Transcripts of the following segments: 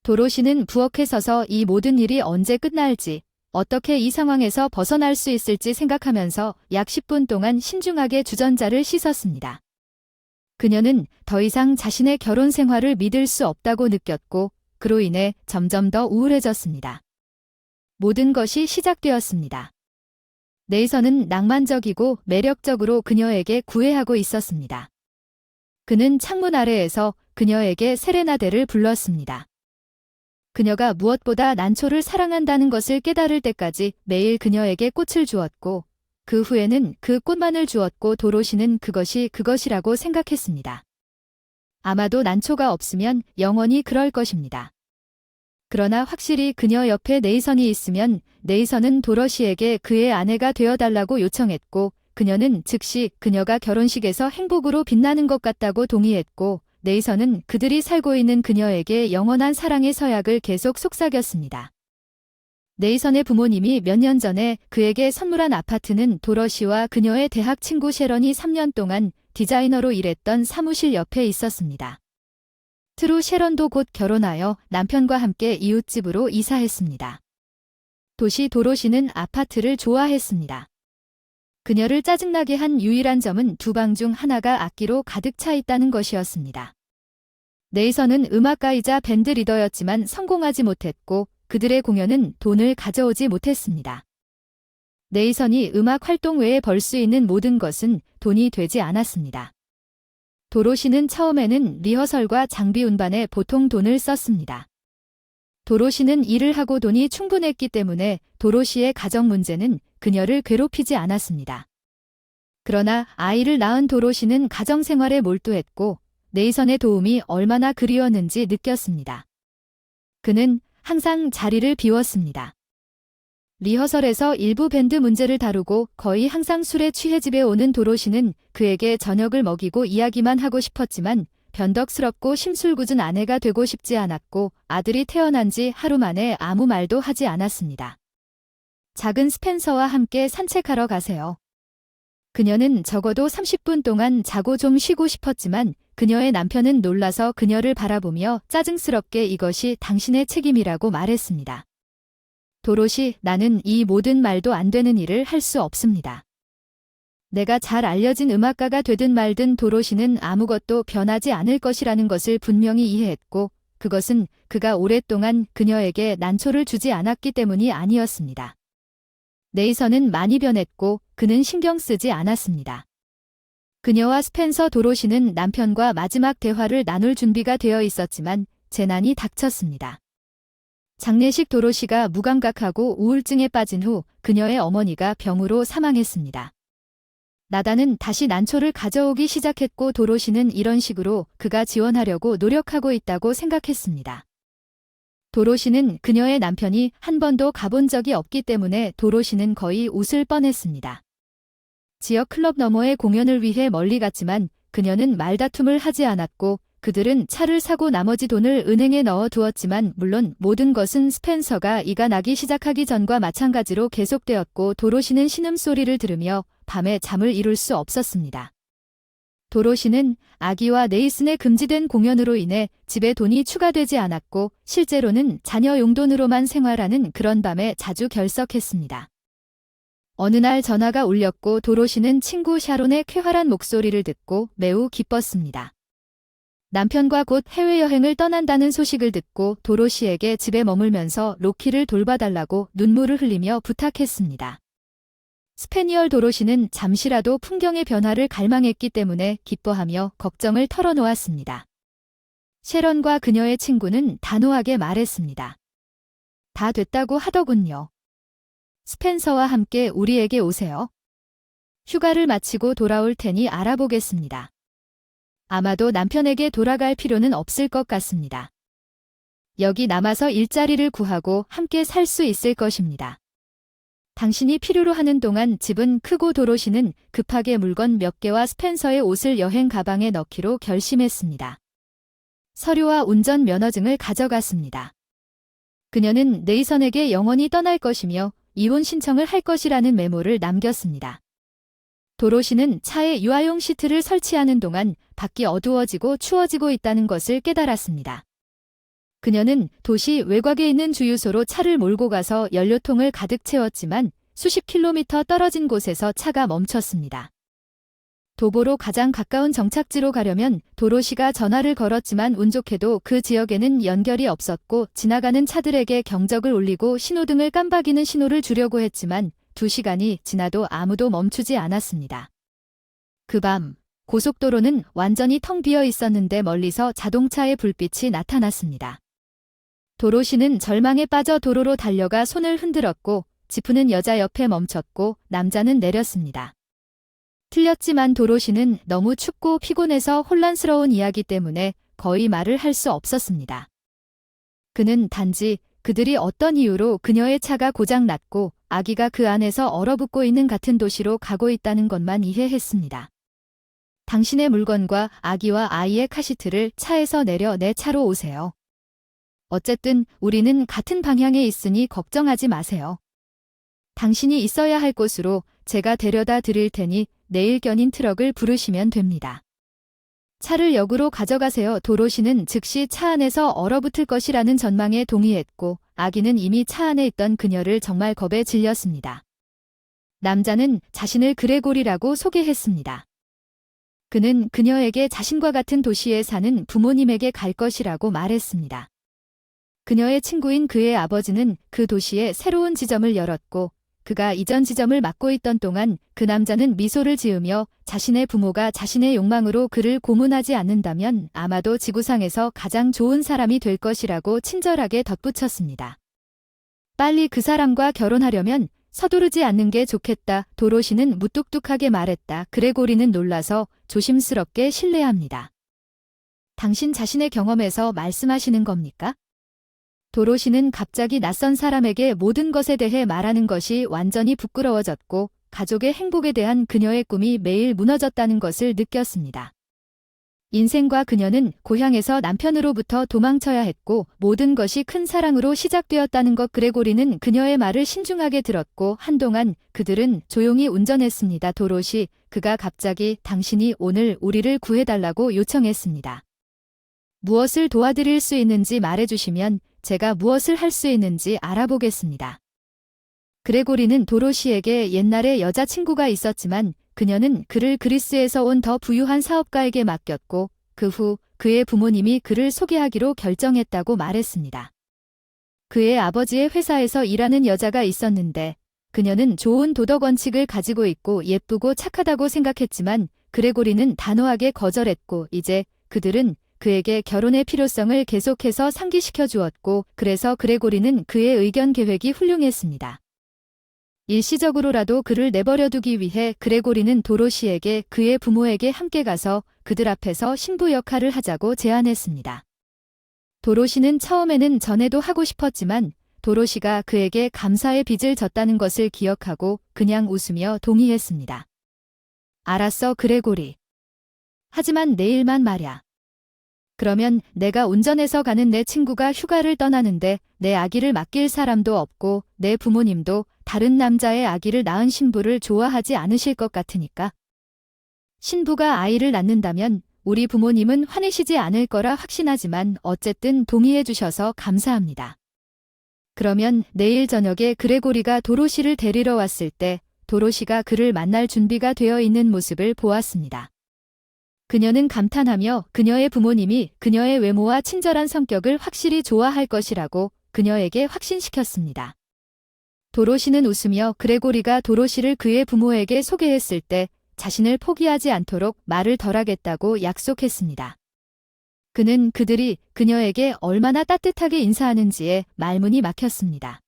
도로시는 부엌에 서서 이 모든 일이 언제 끝날지, 어떻게 이 상황에서 벗어날 수 있을지 생각하면서 약 10분 동안 신중하게 주전자를 씻었습니다. 그녀는 더 이상 자신의 결혼 생활을 믿을 수 없다고 느꼈고, 그로 인해 점점 더 우울해졌습니다. 모든 것이 시작되었습니다. 네이선은 낭만적이고 매력적으로 그녀에게 구애하고 있었습니다. 그는 창문 아래에서 그녀에게 세레나데를 불렀습니다. 그녀가 무엇보다 난초를 사랑한다는 것을 깨달을 때까지 매일 그녀에게 꽃을 주었고, 그 후에는 그 꽃만을 주었고 도로시는 그것이 그것이라고 생각했습니다. 아마도 난초가 없으면 영원히 그럴 것입니다. 그러나 확실히 그녀 옆에 네이선이 있으면 네이선은 도로시에게 그의 아내가 되어달라고 요청했고, 그녀는 즉시 그녀가 결혼식에서 행복으로 빛나는 것 같다고 동의했고, 네이선은 그들이 살고 있는 그녀에게 영원한 사랑의 서약을 계속 속삭였습니다. 네이선의 부모님이 몇 년 전에 그에게 선물한 아파트는 도로시와 그녀의 대학 친구 셰런이 3년 동안 디자이너로 일했던 사무실 옆에 있었습니다. 트루 셰런도 곧 결혼하여 남편과 함께 이웃집으로 이사했습니다. 도시 도로시는 아파트를 좋아했습니다. 그녀를 짜증나게 한 유일한 점은 두 방 중 하나가 악기로 가득 차 있다는 것이었습니다. 네이선은 음악가이자 밴드 리더였지만 성공하지 못했고 그들의 공연은 돈을 가져오지 못했습니다. 네이선이 음악 활동 외에 벌 수 있는 모든 것은 돈이 되지 않았습니다. 도로시는 처음에는 리허설과 장비 운반에 보통 돈을 썼습니다. 도로시는 일을 하고 돈이 충분했기 때문에 도로시의 가정 문제는 그녀를 괴롭히지 않았습니다. 그러나 아이를 낳은 도로시는 가정생활에 몰두했고 네이선의 도움이 얼마나 그리웠는지 느꼈습니다. 그는 항상 자리를 비웠습니다. 리허설에서 일부 밴드 문제를 다루고 거의 항상 술에 취해 집에 오는 도로시는 그에게 저녁을 먹이고 이야기만 하고 싶었지만 변덕스럽고 심술궂은 아내가 되고 싶지 않았고 아들이 태어난 지 하루 만에 아무 말도 하지 않았습니다. 작은 스펜서와 함께 산책하러 가세요. 그녀는 적어도 30분 동안 자고 좀 쉬고 싶었지만 그녀의 남편은 놀라서 그녀를 바라보며 짜증스럽게 이것이 당신의 책임이라고 말했습니다. 도로시, 나는 이 모든 말도 안 되는 일을 할 수 없습니다. 내가 잘 알려진 음악가가 되든 말든 도로시는 아무것도 변하지 않을 것이라는 것을 분명히 이해했고 그것은 그가 오랫동안 그녀에게 난초를 주지 않았기 때문이 아니었습니다. 네이선은 많이 변했고 그는 신경 쓰지 않았습니다. 그녀와 스펜서 도로시는 남편과 마지막 대화를 나눌 준비가 되어 있었지만 재난이 닥쳤습니다. 장례식 도로시가 무감각하고 우울증에 빠진 후 그녀의 어머니가 병으로 사망했습니다. 나단은 다시 난초를 가져오기 시작했고 도로시는 이런 식으로 그가 지원하려고 노력하고 있다고 생각했습니다. 도로시는 그녀의 남편이 한 번도 가본 적이 없기 때문에 도로시는 거의 웃을 뻔했습니다. 지역 클럽 너머의 공연을 위해 멀리 갔지만 그녀는 말다툼을 하지 않았고 그들은 차를 사고 나머지 돈을 은행에 넣어 두었지만 물론 모든 것은 스펜서가 이가 나기 시작하기 전과 마찬가지로 계속되었고 도로시는 신음소리를 들으며 밤에 잠을 이룰 수 없었습니다. 도로시는 아기와 네이슨의 금지된 공연으로 인해 집에 돈이 추가되지 않았고 실제로는 자녀 용돈으로만 생활하는 그런 밤에 자주 결석했습니다. 어느 날 전화가 울렸고 도로시는 친구 샤론의 쾌활한 목소리를 듣고 매우 기뻤습니다. 남편과 곧 해외여행을 떠난다는 소식을 듣고 도로시에게 집에 머물면서 로키를 돌봐달라고 눈물을 흘리며 부탁했습니다. 스페니얼 도로시는 잠시라도 풍경의 변화를 갈망했기 때문에 기뻐하며 걱정을 털어놓았습니다. 셰런과 그녀의 친구는 단호하게 말했습니다. 다 됐다고 하더군요. 스펜서와 함께 우리에게 오세요. 휴가를 마치고 돌아올 테니 알아보겠습니다. 아마도 남편에게 돌아갈 필요는 없을 것 같습니다. 여기 남아서 일자리를 구하고 함께 살 수 있을 것입니다. 당신이 필요로 하는 동안 집은 크고 도로시는 급하게 물건 몇 개와 스펜서의 옷을 여행 가방에 넣기로 결심했습니다. 서류와 운전 면허증을 가져갔습니다. 그녀는 네이선에게 영원히 떠날 것이며 이혼 신청을 할 것이라는 메모를 남겼습니다. 도로시는 차에 유아용 시트를 설치하는 동안 밖이 어두워지고 추워지고 있다는 것을 깨달았습니다. 그녀는 도시 외곽에 있는 주유소로 차를 몰고 가서 연료통을 가득 채웠지만 수십 킬로미터 떨어진 곳에서 차가 멈췄습니다. 도보로 가장 가까운 정착지로 가려면 도로시가 전화를 걸었지만 운 좋게도 그 지역에는 연결이 없었고 지나가는 차들에게 경적을 울리고 신호등을 깜박이는 신호를 주려고 했지만 2시간이 지나도 아무도 멈추지 않았습니다. 그 밤 고속도로는 완전히 텅 비어 있었는데 멀리서 자동차의 불빛이 나타났습니다. 도로시는 절망에 빠져 도로로 달려가 손을 흔들었고 짚우는 여자 옆에 멈췄고 남자는 내렸습니다. 틀렸지만 도로시는 너무 춥고 피곤해서 혼란스러운 이야기 때문에 거의 말을 할 수 없었습니다. 그는 단지 그들이 어떤 이유로 그녀의 차가 고장났고 아기가 그 안에서 얼어붙고 있는 같은 도시로 가고 있다는 것만 이해했습니다. 당신의 물건과 아기와 아이의 카시트를 차에서 내려 내 차로 오세요. 어쨌든 우리는 같은 방향에 있으니 걱정하지 마세요. 당신이 있어야 할 곳으로 제가 데려다 드릴 테니 내일 견인 트럭을 부르시면 됩니다. 차를 역으로 가져가세요. 도로시는 즉시 차 안에서 얼어붙을 것이라는 전망에 동의했고 아기는 이미 차 안에 있던 그녀를 정말 겁에 질렸습니다. 남자는 자신을 그레고리라고 소개했습니다. 그는 그녀에게 자신과 같은 도시에 사는 부모님에게 갈 것이라고 말했습니다. 그녀의 친구인 그의 아버지는 그 도시에 새로운 지점을 열었고 그가 이전 지점을 맡고 있던 동안 그 남자는 미소를 지으며 자신의 부모가 자신의 욕망으로 그를 고문하지 않는다면 아마도 지구상에서 가장 좋은 사람이 될 것이라고 친절하게 덧붙였습니다. 빨리 그 사람과 결혼하려면 서두르지 않는 게 좋겠다. 도로시는 무뚝뚝하게 말했다. 그레고리는 놀라서 조심스럽게 실례합니다. 당신 자신의 경험에서 말씀하시는 겁니까? 도로시는 갑자기 낯선 사람에게 모든 것에 대해 말하는 것이 완전히 부끄러워졌고 가족의 행복에 대한 그녀의 꿈이 매일 무너졌다는 것을 느꼈습니다. 인생과 그녀는 고향에서 남편으로부터 도망쳐야 했고 모든 것이 큰 사랑으로 시작되었다는 것. 그레고리는 그녀의 말을 신중하게 들었고 한동안 그들은 조용히 운전했습니다. 도로시, 그가 갑자기 당신이 오늘 우리를 구해달라고 요청했습니다. 무엇을 도와드릴 수 있는지 말해주시면 제가 무엇을 할 수 있는지 알아보겠습니다. 그레고리는 도로시에게 옛날에 여자친구가 있었지만 그녀는 그를 그리스에서 온 더 부유한 사업가에게 맡겼고 그 후 그의 부모님이 그를 소개하기로 결정했다고 말했습니다. 그의 아버지의 회사에서 일하는 여자가 있었는데 그녀는 좋은 도덕 원칙을 가지고 있고 예쁘고 착하다고 생각했지만 그레고리는 단호하게 거절했고 이제 그들은 그에게 결혼의 필요성을 계속해서 상기시켜 주었고 그래서 그레고리는 그의 의견 계획이 훌륭했습니다. 일시적으로라도 그를 내버려두기 위해 그레고리는 도로시에게 그의 부모에게 함께 가서 그들 앞에서 신부 역할을 하자고 제안했습니다. 도로시는 처음에는 전에도 하고 싶었지만 도로시가 그에게 감사의 빚을 졌다는 것을 기억하고 그냥 웃으며 동의했습니다. 알았어, 그레고리. 하지만 내일만 말야. 그러면 내가 운전해서 가는 내 친구가 휴가를 떠나는데 내 아기를 맡길 사람도 없고 내 부모님도 다른 남자의 아기를 낳은 신부를 좋아하지 않으실 것 같으니까. 신부가 아이를 낳는다면 우리 부모님은 화내시지 않을 거라 확신하지만 어쨌든 동의해 주셔서 감사합니다. 그러면 내일 저녁에 그레고리가 도로시를 데리러 왔을 때 도로시가 그를 만날 준비가 되어 있는 모습을 보았습니다. 그녀는 감탄하며 그녀의 부모님이 그녀의 외모와 친절한 성격을 확실히 좋아할 것이라고 그녀에게 확신시켰습니다. 도로시는 웃으며 그레고리가 도로시를 그의 부모에게 소개했을 때 자신을 포기하지 않도록 말을 덜하겠다고 약속했습니다. 그는 그들이 그녀에게 얼마나 따뜻하게 인사하는지에 말문이 막혔습니다.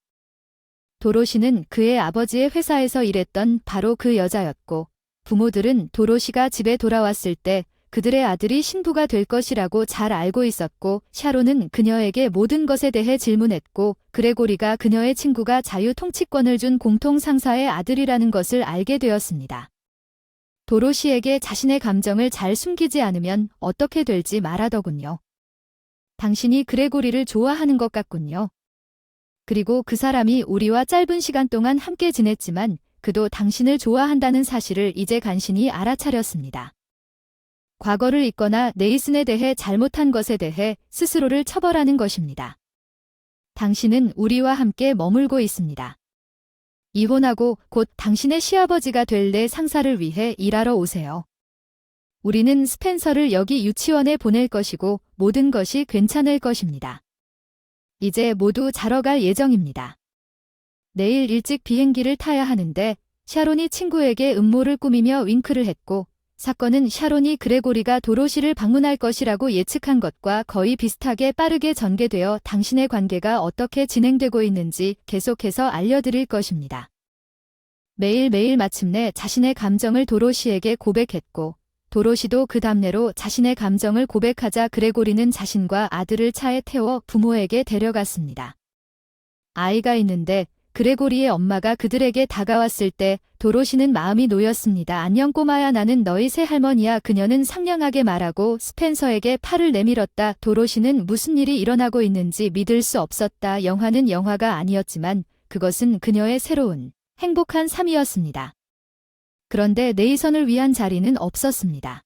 도로시는 그의 아버지의 회사에서 일했던 바로 그 여자였고 부모들은 도로시가 집에 돌아왔을 때 그들의 아들이 신부가 될 것이라고 잘 알고 있었고 샤론은 그녀에게 모든 것에 대해 질문했고 그레고리가 그녀의 친구가 자유 통치권을 준 공통 상사의 아들이라는 것을 알게 되었습니다. 도로시에게 자신의 감정을 잘 숨기지 않으면 어떻게 될지 말하더군요. 당신이 그레고리를 좋아하는 것 같군요. 그리고 그 사람이 우리와 짧은 시간 동안 함께 지냈지만 그도 당신을 좋아한다는 사실을 이제 간신히 알아차렸습니다. 과거를 잊거나 네이슨에 대해 잘못한 것에 대해 스스로를 처벌하는 것입니다. 당신은 우리와 함께 머물고 있습니다. 이혼하고 곧 당신의 시아버지가 될 내 상사를 위해 일하러 오세요. 우리는 스펜서를 여기 유치원에 보낼 것이고 모든 것이 괜찮을 것입니다. 이제 모두 자러 갈 예정입니다. 내일 일찍 비행기를 타야 하는데 샤론이 친구에게 음모를 꾸미며 윙크를 했고 사건은 샤론이 그레고리가 도로시를 방문할 것이라고 예측한 것과 거의 비슷하게 빠르게 전개되어 당신의 관계가 어떻게 진행되고 있는지 계속해서 알려드릴 것입니다. 매일매일 마침내 자신의 감정을 도로시에게 고백했고 도로시도 그 답례로 자신의 감정을 고백하자 그레고리는 자신과 아들을 차에 태워 부모에게 데려갔습니다. 아이가 있는데 그레고리의 엄마가 그들에게 다가왔을 때 도로시는 마음이 놓였습니다. 안녕 꼬마야, 나는 너희 새할머니야. 그녀는 상냥하게 말하고 스펜서에게 팔을 내밀었다. 도로시는 무슨 일이 일어나고 있는지 믿을 수 없었다. 영화는 영화가 아니었지만 그것은 그녀의 새로운 행복한 삶이었습니다. 그런데 네이선을 위한 자리는 없었습니다.